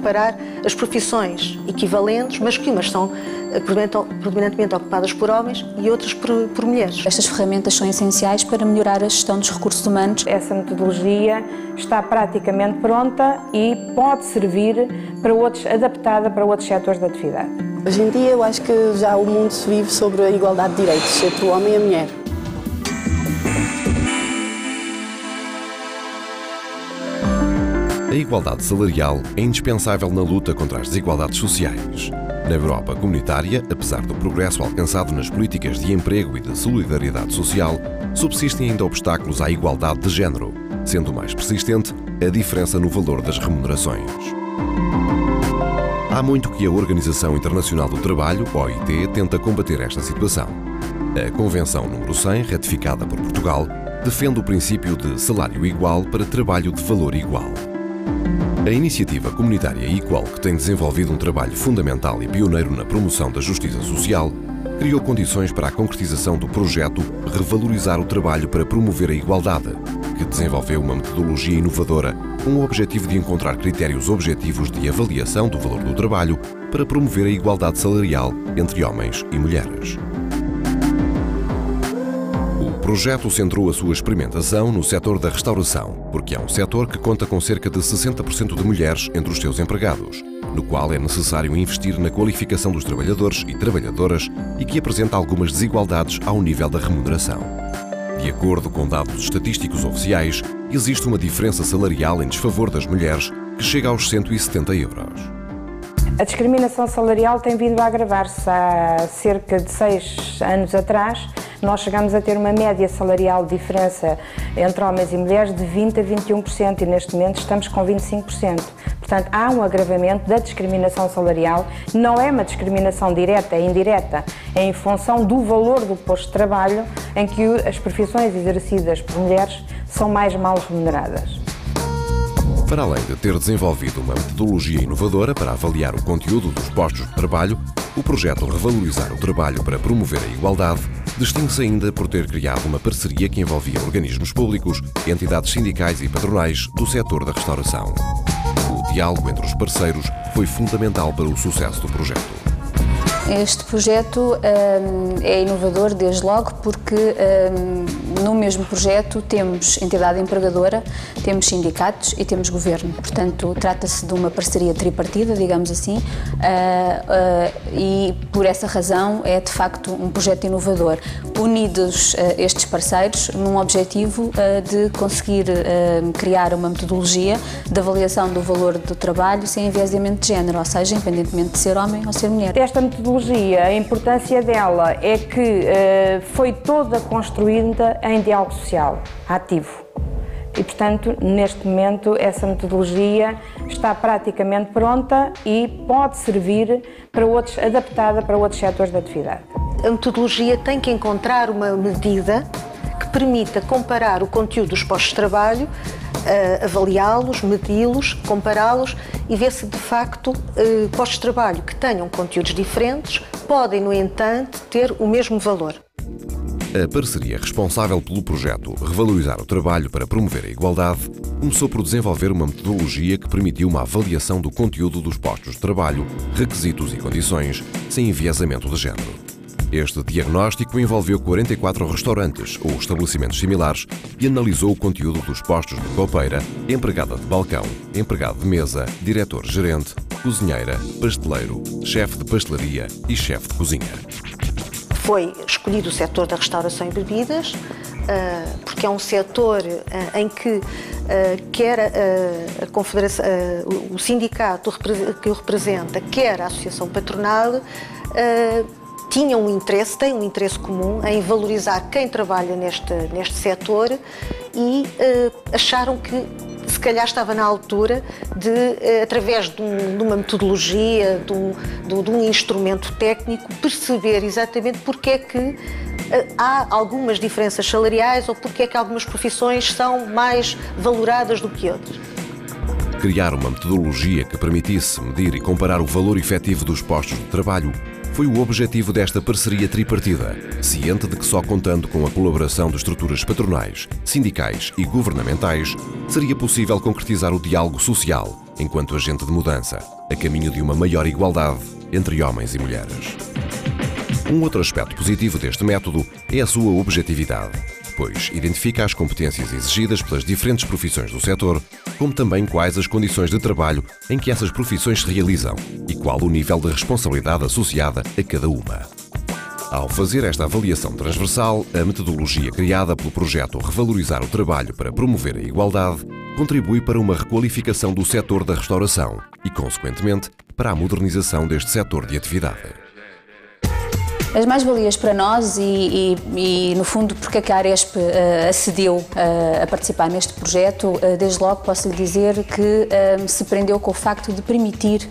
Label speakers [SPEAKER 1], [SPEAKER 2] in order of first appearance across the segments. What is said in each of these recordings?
[SPEAKER 1] comparar as profissões equivalentes, mas que umas são predominantemente ocupadas por homens e outras por mulheres.
[SPEAKER 2] Estas ferramentas são essenciais para melhorar a gestão dos recursos humanos.
[SPEAKER 3] Essa metodologia está praticamente pronta e pode servir adaptada para outros setores de atividade.
[SPEAKER 4] Hoje em dia eu acho que já o mundo se vive sobre a igualdade de direitos entre o homem e a mulher.
[SPEAKER 5] A igualdade salarial é indispensável na luta contra as desigualdades sociais. Na Europa comunitária, apesar do progresso alcançado nas políticas de emprego e de solidariedade social, subsistem ainda obstáculos à igualdade de género, sendo mais persistente a diferença no valor das remunerações. Há muito que a Organização Internacional do Trabalho, OIT, tenta combater esta situação. A Convenção número 100, ratificada por Portugal, defende o princípio de salário igual para trabalho de valor igual. A iniciativa comunitária Equal, que tem desenvolvido um trabalho fundamental e pioneiro na promoção da justiça social, criou condições para a concretização do projeto Revalorizar o Trabalho para Promover a Igualdade, que desenvolveu uma metodologia inovadora com o objetivo de encontrar critérios objetivos de avaliação do valor do trabalho para promover a igualdade salarial entre homens e mulheres. O projeto centrou a sua experimentação no setor da restauração, porque é um setor que conta com cerca de 60% de mulheres entre os seus empregados, no qual é necessário investir na qualificação dos trabalhadores e trabalhadoras e que apresenta algumas desigualdades ao nível da remuneração. De acordo com dados estatísticos oficiais, existe uma diferença salarial em desfavor das mulheres que chega aos 170 euros.
[SPEAKER 3] A discriminação salarial tem vindo a agravar-se. Há cerca de 6 anos atrás, nós chegamos a ter uma média salarial de diferença entre homens e mulheres de 20% a 21% e neste momento estamos com 25%. Portanto, há um agravamento da discriminação salarial. Não é uma discriminação direta, é indireta, é em função do valor do posto de trabalho em que as profissões exercidas por mulheres são mais mal remuneradas.
[SPEAKER 5] Para além de ter desenvolvido uma metodologia inovadora para avaliar o conteúdo dos postos de trabalho, o projeto Revalorizar o Trabalho para Promover a Igualdade distingue-se ainda por ter criado uma parceria que envolvia organismos públicos, entidades sindicais e patronais do setor da restauração. O diálogo entre os parceiros foi fundamental para o sucesso do projeto.
[SPEAKER 2] Este projeto é inovador desde logo porque no mesmo projeto temos entidade empregadora, temos sindicatos e temos governo. Portanto, trata-se de uma parceria tripartida, digamos assim, e por essa razão é de facto um projeto inovador. Unidos estes parceiros num objetivo de conseguir criar uma metodologia de avaliação do valor do trabalho sem enviesamento de género, ou seja, independentemente de ser homem ou ser mulher.
[SPEAKER 3] Esta metodologia, a importância dela é que foi toda construída em diálogo social, ativo. E, portanto, neste momento, essa metodologia está praticamente pronta e pode servir adaptada para outros setores de atividade.
[SPEAKER 1] A metodologia tem que encontrar uma medida que permita comparar o conteúdo dos postos de trabalho, avaliá-los, medi-los, compará-los e ver se de facto postos de trabalho que tenham conteúdos diferentes podem, no entanto, ter o mesmo valor.
[SPEAKER 5] A parceria responsável pelo projeto Revalorizar o Trabalho para Promover a Igualdade começou por desenvolver uma metodologia que permitiu uma avaliação do conteúdo dos postos de trabalho, requisitos e condições, sem enviesamento de género. Este diagnóstico envolveu 44 restaurantes ou estabelecimentos similares e analisou o conteúdo dos postos de copeira, empregada de balcão, empregado de mesa, diretor-gerente, cozinheira, pasteleiro, chefe de pastelaria e chefe de cozinha.
[SPEAKER 1] Foi escolhido o setor da restauração e bebidas, porque é um setor em que quer a Confederação, o sindicato que o representa, quer a associação patronal, têm um interesse comum em valorizar quem trabalha neste setor e acharam que se calhar estava na altura de, através de uma metodologia, de um instrumento técnico, perceber exatamente porque é que há algumas diferenças salariais ou porque é que algumas profissões são mais valoradas do que outras.
[SPEAKER 5] Criar uma metodologia que permitisse medir e comparar o valor efetivo dos postos de trabalho foi o objetivo desta parceria tripartida, ciente de que só contando com a colaboração de estruturas patronais, sindicais e governamentais seria possível concretizar o diálogo social enquanto agente de mudança, a caminho de uma maior igualdade entre homens e mulheres. Um outro aspecto positivo deste método é a sua objetividade, pois identifica as competências exigidas pelas diferentes profissões do setor, como também quais as condições de trabalho em que essas profissões se realizam e qual o nível de responsabilidade associada a cada uma. Ao fazer esta avaliação transversal, a metodologia criada pelo projeto Revalorizar o Trabalho para Promover a Igualdade contribui para uma requalificação do setor da restauração e, consequentemente, para a modernização deste setor de atividade.
[SPEAKER 2] As mais-valias para nós e, no fundo, porque é que a Aresp acedeu a participar neste projeto, desde logo posso lhe dizer que se prendeu com o facto de permitir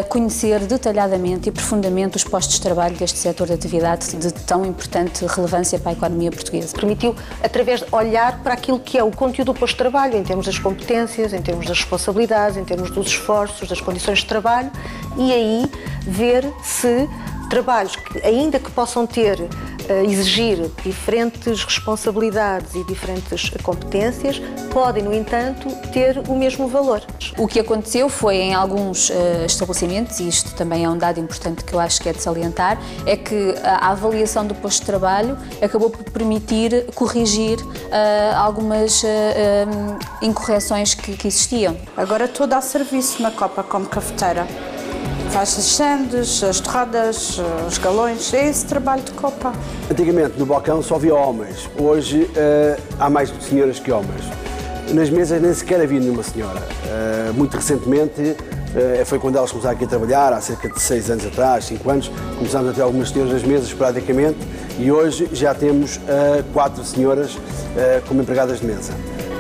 [SPEAKER 2] conhecer detalhadamente e profundamente os postos de trabalho deste setor de atividade de tão importante relevância para a economia portuguesa.
[SPEAKER 1] Permitiu, através de olhar para aquilo que é o conteúdo do posto de trabalho, em termos das competências, em termos das responsabilidades, em termos dos esforços, das condições de trabalho, e aí ver se trabalhos que, ainda que possam exigir diferentes responsabilidades e diferentes competências, podem, no entanto, ter o mesmo valor.
[SPEAKER 2] O que aconteceu foi, em alguns estabelecimentos, e isto também é um dado importante que eu acho que é de salientar, é que a avaliação do posto de trabalho acabou por permitir corrigir algumas incorreções que existiam.
[SPEAKER 6] Agora estou a dar serviço na Copa como cafeteira. Faz as sandes, as torradas, os galões, é esse trabalho de Copa.
[SPEAKER 7] Antigamente no balcão só havia homens, hoje há mais senhoras que homens. Nas mesas nem sequer havia nenhuma senhora. Muito recentemente, foi quando elas começaram aqui a trabalhar, há cerca de 6 anos atrás, 5 anos, começámos a ter algumas senhoras nas mesas praticamente e hoje já temos 4 senhoras como empregadas de mesa.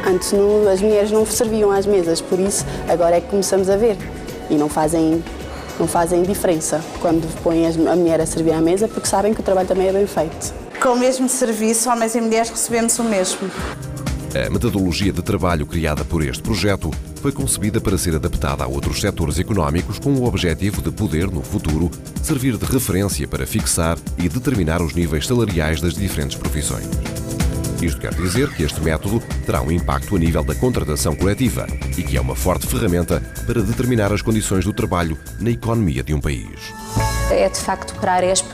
[SPEAKER 4] Antes as mulheres não serviam às mesas, por isso agora é que começamos a ver e não fazem diferença quando põem a mulher a servir à mesa, porque sabem que o trabalho também é bem feito.
[SPEAKER 6] Com o mesmo serviço, homens e mulheres recebemos o mesmo.
[SPEAKER 5] A metodologia de trabalho criada por este projeto foi concebida para ser adaptada a outros setores económicos com o objetivo de poder, no futuro, servir de referência para fixar e determinar os níveis salariais das diferentes profissões. Isto quer dizer que este método terá um impacto a nível da contratação coletiva e que é uma forte ferramenta para determinar as condições do trabalho na economia de um país.
[SPEAKER 2] É, de facto, para a Aresp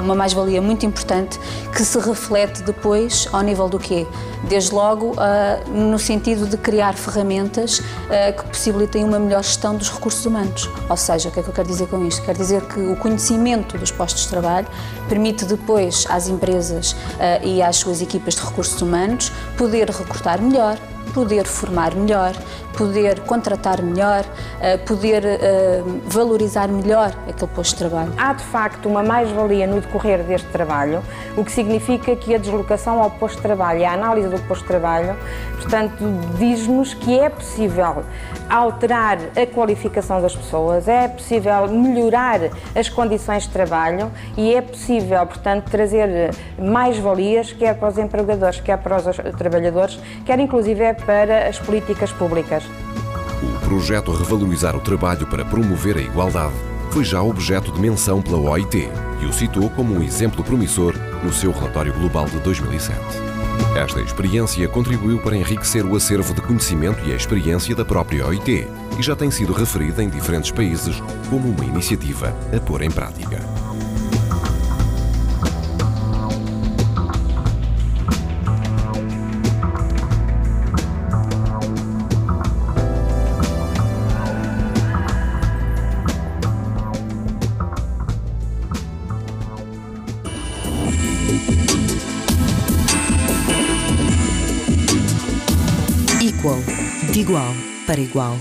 [SPEAKER 2] uma mais-valia muito importante que se reflete depois ao nível do quê? Desde logo no sentido de criar ferramentas que possibilitem uma melhor gestão dos recursos humanos. Ou seja, o que é que eu quero dizer com isto? Quero dizer que o conhecimento dos postos de trabalho permite depois às empresas e às suas equipas de recursos humanos poder recrutar melhor, poder formar melhor, poder contratar melhor, poder valorizar melhor aquele posto de trabalho.
[SPEAKER 3] Há, de facto, uma mais-valia no decorrer deste trabalho, o que significa que a deslocação ao posto de trabalho e a análise do posto de trabalho, portanto, diz-nos que é possível alterar a qualificação das pessoas, é possível melhorar as condições de trabalho e é possível, portanto, trazer mais-valias, quer para os empregadores, quer para os trabalhadores, quer inclusive para as políticas públicas.
[SPEAKER 5] O projeto Revalorizar o Trabalho para Promover a Igualdade foi já objeto de menção pela OIT e o citou como um exemplo promissor no seu relatório global de 2007. Esta experiência contribuiu para enriquecer o acervo de conhecimento e a experiência da própria OIT e já tem sido referida em diferentes países como uma iniciativa a pôr em prática.
[SPEAKER 8] Equal, de igual para igual.